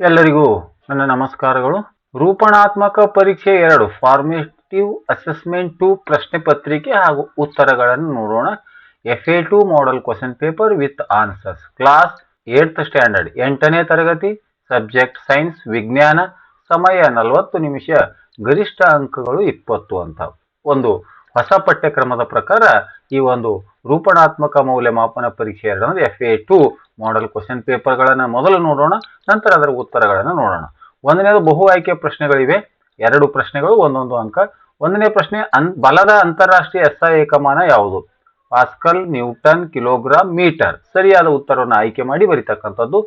ಎಲ್ಲರಿಗೂ ನನ್ನ ನಮಸ್ಕಾರಗಳು. ರೂಪಣಾತ್ಮಕ ಪರೀಕ್ಷೆ 2 ಫಾರ್ಮೇಟಿವ್ ಅಸೆಸ್ಮೆಂಟ್ 2 ಪ್ರಶ್ನೆ ಪತ್ರಿಕೆ ಹಾಗೂ ಉತ್ತರಗಳನ್ನು ನೋಡೋಣ. FA2 model question paper with answers. Class 8th standard 8ನೇ ತರಗತಿ, ಸಬ್ಜೆಕ್ಟ್ ಸೈನ್ಸ್ ವಿಜ್ಞಾನ. ಸಮಯ 40 ನಿಮಿಷ, ಗರಿಷ್ಠ ಅಂಕಗಳು 20 ಅಂತ. ಒಂದು ಹೊಸ ಪಠ್ಯಕ್ರಮದ ಪ್ರಕಾರ ಈ ಒಂದು ರೂಪಣಾತ್ಮಕ ಮೌಲ್ಯಮಾಪನ ಪರೀಕ್ಷೆ 2 FA2 ಮಾಡೆಲ್ ಕ್ವೆಶ್ಚನ್ ಪೇಪರ್ಗಳನ್ನು ಮೊದಲು ನೋಡೋಣ, ನಂತರ ಅದರ ಉತ್ತರಗಳನ್ನು ನೋಡೋಣ. ಒಂದನೇದು ಬಹು ಆಯ್ಕೆ ಪ್ರಶ್ನೆಗಳಿವೆ, 2 ಪ್ರಶ್ನೆಗಳು, ಒಂದೊಂದು ಅಂಕ. ಒಂದನೇ ಪ್ರಶ್ನೆ, ಬಲದ ಅಂತಾರಾಷ್ಟ್ರೀಯ SI ಏಕಮಾನ ಯಾವುದು? Pascal, newton, kilogram, metre. ಸರಿಯಾದ ಉತ್ತರವನ್ನು ಆಯ್ಕೆ ಮಾಡಿ ಬರೀತಕ್ಕಂಥದ್ದು.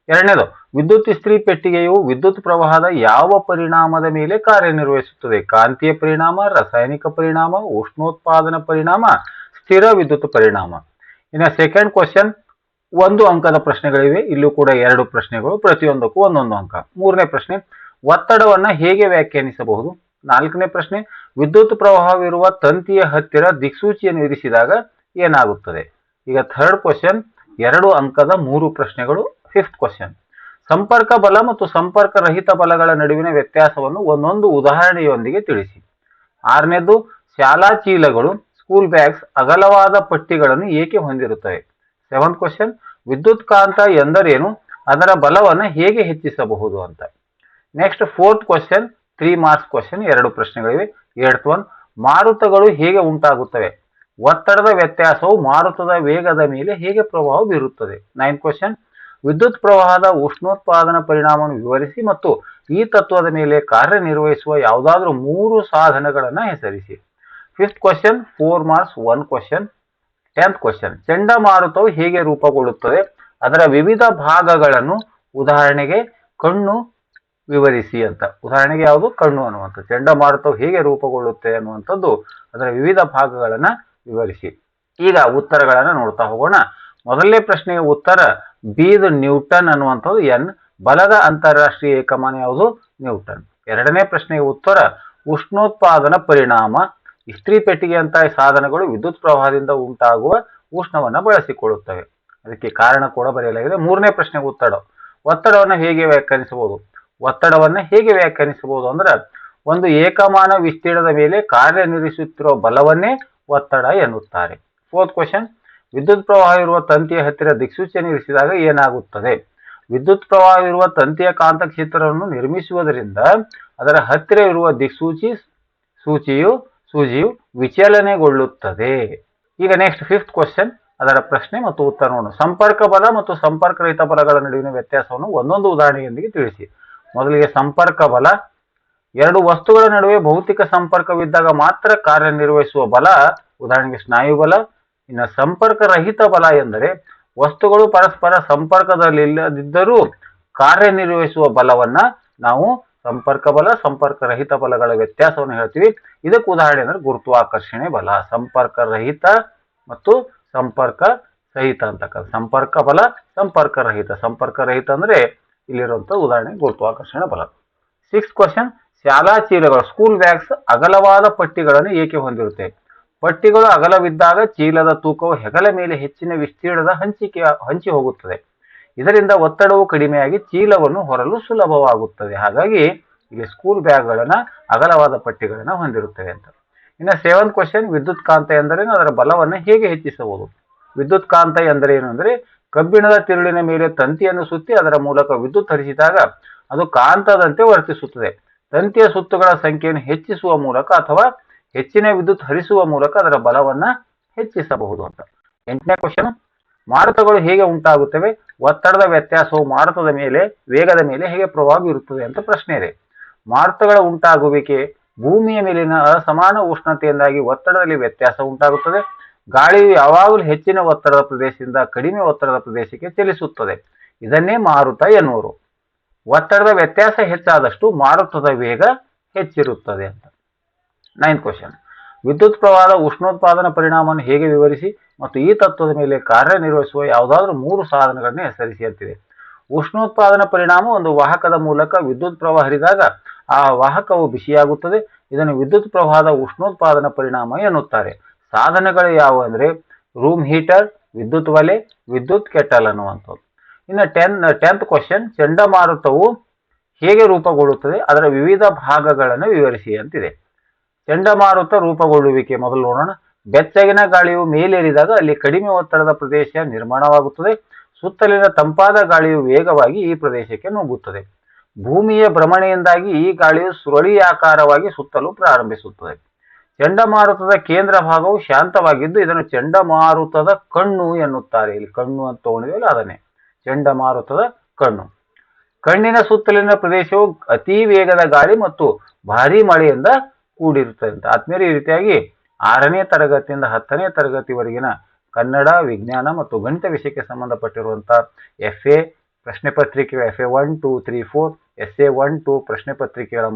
ಎರಡನೇದು, ವಿದ್ಯುತ್ ಇಸ್ತ್ರಿ ಪೆಟ್ಟಿಗೆಯು ವಿದ್ಯುತ್ ಪ್ರವಾಹದ ಯಾವ ಪರಿಣಾಮದ ಮೇಲೆ ಕಾರ್ಯನಿರ್ವಹಿಸುತ್ತದೆ? ಕಾಂತೀಯ ಪರಿಣಾಮ, ರಾಸಾಯನಿಕ ಪರಿಣಾಮ, ಉಷ್ಣೋತ್ಪಾದನಾ ಪರಿಣಾಮ, ಸ್ಥಿರ ವಿದ್ಯುತ್ ಪರಿಣಾಮ. ಇನ್ನು ಸೆಕೆಂಡ್ ಕ್ವಶನ್, 1 ಅಂಕದ ಪ್ರಶ್ನೆಗಳಿವೆ. ಇಲ್ಲೂ ಕೂಡ 2 ಪ್ರಶ್ನೆಗಳು, ಪ್ರತಿಯೊಂದಕ್ಕೂ ಒಂದೊಂದು ಅಂಕ. ಮೂರನೇ ಪ್ರಶ್ನೆ, ಒತ್ತಡವನ್ನ ಹೇಗೆ ವ್ಯಾಖ್ಯಾನಿಸಬಹುದು? ನಾಲ್ಕನೇ ಪ್ರಶ್ನೆ, ವಿದ್ಯುತ್ ಪ್ರವಾಹವಿರುವ ತಂತಿಯ ಹತ್ತಿರ ದಿಕ್ಸೂಚಿಯನ್ನು ಇರಿಸಿದಾಗ ಏನಾಗುತ್ತದೆ? ಈಗ ಥರ್ಡ್ ಕ್ವಶನ್, 2 ಅಂಕದ 3 ಪ್ರಶ್ನೆಗಳು. ಫಿಫ್ತ್ ಕ್ವಶನ್, ಸಂಪರ್ಕ ಬಲ ಮತ್ತು ಸಂಪರ್ಕ ರಹಿತ ಬಲಗಳ ನಡುವಿನ ವ್ಯತ್ಯಾಸವನ್ನು ಒಂದೊಂದು ಉದಾಹರಣೆಯೊಂದಿಗೆ ತಿಳಿಸಿ. ಆರನೇದು, ಶಾಲಾ ಚೀಲಗಳು ಸ್ಕೂಲ್ ಬ್ಯಾಗ್ಸ್ ಅಗಲವಾದ ಪಟ್ಟಿಗಳನ್ನು ಏಕೆ ಹೊಂದಿರುತ್ತವೆ? ಸೆವೆಂತ್ ಕ್ವಶನ್, ವಿದ್ಯುತ್ ಕಾಂತ ಎಂದರೇನು? ಅದರ ಬಲವನ್ನು ಹೇಗೆ ಹೆಚ್ಚಿಸಬಹುದು ಅಂತ. Next fourth question, 3 marks question, 2 ಪ್ರಶ್ನೆಗಳಿವೆ. ಏಳ್ತ್ one, ಮಾರುತಗಳು ಹೇಗೆ ಉಂಟಾಗುತ್ತವೆ? ಒತ್ತಡದ ವ್ಯತ್ಯಾಸವು ಮಾರುತದ ವೇಗದ ಮೇಲೆ ಹೇಗೆ ಪ್ರಭಾವ ಬೀರುತ್ತದೆ? 9th ಕ್ವಶನ್, ವಿದ್ಯುತ್ ಪ್ರವಾಹದ ಉಷ್ಣೋತ್ಪಾದನಾ ಪರಿಣಾಮವನ್ನು ವಿವರಿಸಿ ಮತ್ತು ಈ ತತ್ವದ ಮೇಲೆ ಕಾರ್ಯನಿರ್ವಹಿಸುವ ಯಾವುದಾದ್ರೂ 3 ಸಾಧನಗಳನ್ನು ಹೆಸರಿಸಿ. Fifth question, 4 marks 1 question. 10th question, ಚಂಡಮಾರುತವು ಹೇಗೆ ರೂಪುಗೊಳ್ಳುತ್ತದೆ? ಅದರ ವಿವಿಧ ಭಾಗಗಳನ್ನು ಉದಾಹರಣೆಗೆ ಕಣ್ಣು ವಿವರಿಸಿ ಅಂತ. ಉದಾಹರಣೆಗೆ ಯಾವುದು? ಕಣ್ಣು ಅನ್ನುವಂಥ. ಚಂಡಮಾರುತವು ಹೇಗೆ ರೂಪುಗೊಳ್ಳುತ್ತೆ ಅನ್ನುವಂಥದ್ದು ಅದರ ವಿವಿಧ ಭಾಗಗಳನ್ನ ವಿವರಿಸಿ. ಈಗ ಉತ್ತರಗಳನ್ನ ನೋಡ್ತಾ ಹೋಗೋಣ. ಮೊದಲನೇ ಪ್ರಶ್ನೆಯ ಉತ್ತರ ಬಿದು ನ್ಯೂಟನ್ ಅನ್ನುವಂಥದ್ದು ಎನ್. ಬಲದ ಅಂತಾರಾಷ್ಟ್ರೀಯ ಏಕಮಾನ ಯಾವುದು? ನ್ಯೂಟನ್. ಎರಡನೇ ಪ್ರಶ್ನೆಯ ಉತ್ತರ ಉಷ್ಣೋತ್ಪಾದನಾ ಪರಿಣಾಮ. ಇಸ್ತ್ರಿ ಪೆಟ್ಟಿಗೆಯಂತಹ ಸಾಧನಗಳು ವಿದ್ಯುತ್ ಪ್ರವಾಹದಿಂದ ಉಂಟಾಗುವ ಉಷ್ಣವನ್ನು ಬಳಸಿಕೊಳ್ಳುತ್ತವೆ, ಅದಕ್ಕೆ ಕಾರಣ ಕೂಡ ಬರೆಯಲಾಗಿದೆ. ಮೂರನೇ ಪ್ರಶ್ನೆಗೆ ಒತ್ತಡವನ್ನು ಹೇಗೆ ವ್ಯಾಖ್ಯಾನಿಸಬಹುದು? ಒತ್ತಡವನ್ನು ಹೇಗೆ ವ್ಯಾಖ್ಯಾನಿಸಬಹುದು ಅಂದ್ರೆ, ಒಂದು ಏಕಮಾನ ವಿಸ್ತೀರ್ಣದ ಮೇಲೆ ಕಾರ್ಯನಿರ್ವಹಿಸುತ್ತಿರುವ ಬಲವನ್ನೇ ಒತ್ತಡ ಎನ್ನುತ್ತಾರೆ. ಫೋರ್ತ್ ಕ್ವಶನ್, ವಿದ್ಯುತ್ ಪ್ರವಾಹವಿರುವ ತಂತಿಯ ಹತ್ತಿರ ದಿಕ್ಸೂಚಿಯನ್ನು ಇರಿಸಿದಾಗ ಏನಾಗುತ್ತದೆ? ವಿದ್ಯುತ್ ಪ್ರವಾಹವಿರುವ ತಂತಿಯ ಕಾಂತಕ್ಷೇತ್ರವನ್ನು ನಿರ್ಮಿಸುವುದರಿಂದ ಅದರ ಹತ್ತಿರ ಇರುವ ಸೂಜಿಯು ವಿಚಲನೆಗೊಳ್ಳುತ್ತದೆ. ಈಗ ನೆಕ್ಸ್ಟ್ ಫಿಫ್ತ್ ಕ್ವಶನ್, ಅದರ ಪ್ರಶ್ನೆ ಮತ್ತು ಉತ್ತರ ನೋಡೋಣ. ಸಂಪರ್ಕ ಬಲ ಮತ್ತು ಸಂಪರ್ಕ ರಹಿತ ಬಲಗಳ ನಡುವಿನ ವ್ಯತ್ಯಾಸವನ್ನು ಒಂದೊಂದು ಉದಾಹರಣೆಯೊಂದಿಗೆ ತಿಳಿಸಿ. ಮೊದಲಿಗೆ ಸಂಪರ್ಕ ಬಲ. 2 ವಸ್ತುಗಳ ನಡುವೆ ಭೌತಿಕ ಸಂಪರ್ಕವಿದ್ದಾಗ ಮಾತ್ರ ಕಾರ್ಯನಿರ್ವಹಿಸುವ ಬಲ, ಉದಾಹರಣೆಗೆ ಸ್ನಾಯು ಬಲ. ಇನ್ನು ಸಂಪರ್ಕ ರಹಿತ ಬಲ ಎಂದರೆ ವಸ್ತುಗಳು ಪರಸ್ಪರ ಸಂಪರ್ಕದಲ್ಲಿಲ್ಲದಿದ್ದರೂ ಕಾರ್ಯನಿರ್ವಹಿಸುವ ಬಲವನ್ನ ನಾವು ಸಂಪರ್ಕ ಬಲ, ಸಂಪರ್ಕ ರಹಿತ ಬಲಗಳ ವ್ಯತ್ಯಾಸವನ್ನು ಹೇಳ್ತೀವಿ. ಇದಕ್ಕೆ ಉದಾಹರಣೆ ಅಂದ್ರೆ ಗುರುತ್ವಾಕರ್ಷಣೆ ಬಲ. ಸಂಪರ್ಕ ರಹಿತ ಮತ್ತು ಸಂಪರ್ಕ ಸಹಿತ ಅಂತಕ್ಕಂಥ. ಸಂಪರ್ಕ ಬಲ, ಸಂಪರ್ಕ ರಹಿತ. ಸಂಪರ್ಕ ರಹಿತ ಅಂದ್ರೆ ಇಲ್ಲಿರುವಂತ ಉದಾಹರಣೆ ಗುರುತ್ವಾಕರ್ಷಣೆ ಬಲ. 6th ಕ್ವಶನ್, ಶಾಲಾ ಚೀಲಗಳು ಸ್ಕೂಲ್ ಬ್ಯಾಗ್ಸ್ ಅಗಲವಾದ ಪಟ್ಟಿಗಳನ್ನು ಏಕೆ ಹೊಂದಿರುತ್ತೆ? ಪಟ್ಟಿಗಳು ಅಗಲವಿದ್ದಾಗ ಚೀಲದ ತೂಕವು ಹೆಗಲ ಮೇಲೆ ಹೆಚ್ಚಿನ ವಿಸ್ತೀರ್ಣದ ಹಂಚಿ ಹೋಗುತ್ತದೆ. ಇದರಿಂದ ಒತ್ತಡವು ಕಡಿಮೆಯಾಗಿ ಚೀಲವನ್ನು ಹೊರಲು ಸುಲಭವಾಗುತ್ತದೆ. ಹಾಗಾಗಿ ಇಲ್ಲಿ ಸ್ಕೂಲ್ ಬ್ಯಾಗ್ಗಳನ್ನ ಅಗಲವಾದ ಪಟ್ಟಿಗಳನ್ನ ಹೊಂದಿರುತ್ತವೆ ಅಂತ. ಇನ್ನು 7th ಕ್ವಶನ್, ವಿದ್ಯುತ್ ಕಾಂತ ಎಂದರೇನು? ಅದರ ಬಲವನ್ನು ಹೇಗೆ ಹೆಚ್ಚಿಸಬಹುದು? ವಿದ್ಯುತ್ ಕಾಂತ ಎಂದರೇನು ಅಂದ್ರೆ, ಕಬ್ಬಿಣದ ತಿರುಳಿನ ಮೇಲೆ ತಂತಿಯನ್ನು ಸುತ್ತಿ ಅದರ ಮೂಲಕ ವಿದ್ಯುತ್ ಹರಿಸಿದಾಗ ಅದು ಕಾಂತದಂತೆ ವರ್ತಿಸುತ್ತದೆ. ತಂತಿಯ ಸುತ್ತುಗಳ ಸಂಖ್ಯೆಯನ್ನು ಹೆಚ್ಚಿಸುವ ಮೂಲಕ ಅಥವಾ ಹೆಚ್ಚಿನ ವಿದ್ಯುತ್ ಹರಿಸುವ ಮೂಲಕ ಅದರ ಬಲವನ್ನ ಹೆಚ್ಚಿಸಬಹುದು ಅಂತ. 8ನೇ ಕ್ವಶನ್, ಮಾರುತಗಳು ಹೇಗೆ ಉಂಟಾಗುತ್ತವೆ? ಒತ್ತಡದ ವ್ಯತ್ಯಾಸವು ಮಾರುತದ ಮೇಲೆ, ವೇಗದ ಮೇಲೆ ಹೇಗೆ ಪ್ರಭಾವ ಬೀರುತ್ತದೆ ಅಂತ ಪ್ರಶ್ನೆ ಇದೆ. ಮಾರುತಗಳ ಉಂಟಾಗುವಿಕೆ ಭೂಮಿಯ ಮೇಲಿನ ಅಸಮಾನ ಉಷ್ಣತೆಯಿಂದಾಗಿ ಒತ್ತಡದಲ್ಲಿ ವ್ಯತ್ಯಾಸ ಉಂಟಾಗುತ್ತದೆ. ಗಾಳಿಯು ಯಾವಾಗಲೂ ಹೆಚ್ಚಿನ ಒತ್ತಡದ ಪ್ರದೇಶದಿಂದ ಕಡಿಮೆ ಒತ್ತಡದ ಪ್ರದೇಶಕ್ಕೆ ಚಲಿಸುತ್ತದೆ. ಇದನ್ನೇ ಮಾರುತ ಎನ್ನುವರು. ಒತ್ತಡದ ವ್ಯತ್ಯಾಸ ಹೆಚ್ಚಾದಷ್ಟು ಮಾರುತದ ವೇಗ ಹೆಚ್ಚಿರುತ್ತದೆ ಅಂತ. 9th ಕ್ವಶನ್, ವಿದ್ಯುತ್ ಪ್ರವಾಹದ ಉಷ್ಣೋತ್ಪಾದನಾ ಪರಿಣಾಮವನ್ನು ಹೇಗೆ ವಿವರಿಸಿ ಮತ್ತು ಈ ತತ್ವದ ಮೇಲೆ ಕಾರ್ಯನಿರ್ವಹಿಸುವ ಯಾವುದಾದ್ರೂ 3 ಸಾಧನಗಳನ್ನ ಹೆಸರಿಸಿ ಅಂತಿದೆ. ಉಷ್ಣೋತ್ಪಾದನಾ ಪರಿಣಾಮ, ಒಂದು ವಾಹಕದ ಮೂಲಕ ವಿದ್ಯುತ್ ಪ್ರವಾಹ ಹರಿದಾಗ ಆ ವಾಹಕವು ಬಿಸಿಯಾಗುತ್ತದೆ. ಇದನ್ನು ವಿದ್ಯುತ್ ಪ್ರವಾಹದ ಉಷ್ಣೋತ್ಪಾದನಾ ಪರಿಣಾಮ ಎನ್ನುತ್ತಾರೆ. ಸಾಧನಗಳು ಯಾವುವು ಅಂದ್ರೆ ರೂಮ್ ಹೀಟರ್, ವಿದ್ಯುತ್ ಒಲೆ, ವಿದ್ಯುತ್ ಕೆಟಲ್ ಅನ್ನುವಂಥದ್ದು. ಇನ್ನು ಟೆಂತ್ ಕ್ವಶನ್, ಚಂಡಮಾರುತವು ಹೇಗೆ ರೂಪುಗೊಳ್ಳುತ್ತದೆ, ಅದರ ವಿವಿಧ ಭಾಗಗಳನ್ನು ವಿವರಿಸಿ ಅಂತಿದೆ. ಚಂಡಮಾರುತ ರೂಪುಗೊಳ್ಳುವಿಕೆ ಮೊದಲು ನೋಡೋಣ. ಬೆಚ್ಚಗಿನ ಗಾಳಿಯು ಮೇಲೇರಿದಾಗ ಅಲ್ಲಿ ಕಡಿಮೆ ಒತ್ತಡದ ಪ್ರದೇಶ ನಿರ್ಮಾಣವಾಗುತ್ತದೆ. ಸುತ್ತಲಿನ ತಂಪಾದ ಗಾಳಿಯು ವೇಗವಾಗಿ ಈ ಪ್ರದೇಶಕ್ಕೆ ನುಗ್ಗುತ್ತದೆ. ಭೂಮಿಯ ಭ್ರಮಣೆಯಿಂದಾಗಿ ಈ ಗಾಳಿಯು ಸುರುಳಿಯಾಕಾರವಾಗಿ ಸುತ್ತಲು ಪ್ರಾರಂಭಿಸುತ್ತದೆ. ಚಂಡಮಾರುತದ ಕೇಂದ್ರ ಭಾಗವು ಶಾಂತವಾಗಿದ್ದು ಇದನ್ನು ಚಂಡಮಾರುತದ ಕಣ್ಣು ಎನ್ನುತ್ತಾರೆ. ಇಲ್ಲಿ ಕಣ್ಣು ಅಂತ ತಗೊಂಡಿದ್ವಲ್ಲ ಅದನ್ನೇ ಚಂಡಮಾರುತದ ಕಣ್ಣು. ಕಣ್ಣಿನ ಸುತ್ತಲಿನ ಪ್ರದೇಶವು ಅತಿ ವೇಗದ ಗಾಳಿ ಮತ್ತು ಭಾರೀ ಮಳೆಯಿಂದ ಕೂಡಿರುತ್ತದೆ ಅಂತ. ಆದ್ಮೇಲೆ ಈ ರೀತಿಯಾಗಿ 6ನೇ ತರಗತಿಯಿಂದ 10ನೇ ತರಗತಿವರೆಗಿನ ಕನ್ನಡ, ವಿಜ್ಞಾನ ಮತ್ತು ಗಣಿತ ವಿಷಯಕ್ಕೆ ಸಂಬಂಧಪಟ್ಟಿರುವಂತಹ FA ಪ್ರಶ್ನೆ ಪತ್ರಿಕೆಗಳ FA 1, 2, 3, 4, SA 1, 2 ಪ್ರಶ್ನೆ ಪತ್ರಿಕೆಗಳ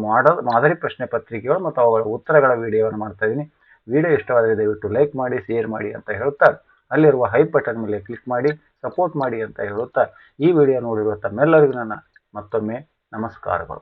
ಮಾದರಿ ಪ್ರಶ್ನೆ ಪತ್ರಿಕೆಗಳು ಮತ್ತು ಅವುಗಳ ಉತ್ತರಗಳ ವಿಡಿಯೋವನ್ನು ಮಾಡ್ತಾ ಇದ್ದೀನಿ. ವಿಡಿಯೋ ಇಷ್ಟವಾದರೆ ದಯವಿಟ್ಟು ಲೈಕ್ ಮಾಡಿ, ಶೇರ್ ಮಾಡಿ ಅಂತ ಹೇಳುತ್ತಾ ಅಲ್ಲಿರುವ ಹೈಪ್ ಬಟನ್ ಮೇಲೆ ಕ್ಲಿಕ್ ಮಾಡಿ ಸಪೋರ್ಟ್ ಮಾಡಿ ಅಂತ ಹೇಳುತ್ತಾ ಈ ವಿಡಿಯೋ ನೋಡಿರುವ ತಮ್ಮೆಲ್ಲರಿಗೂ ನನ್ನ ಮತ್ತೊಮ್ಮೆ ನಮಸ್ಕಾರಗಳು.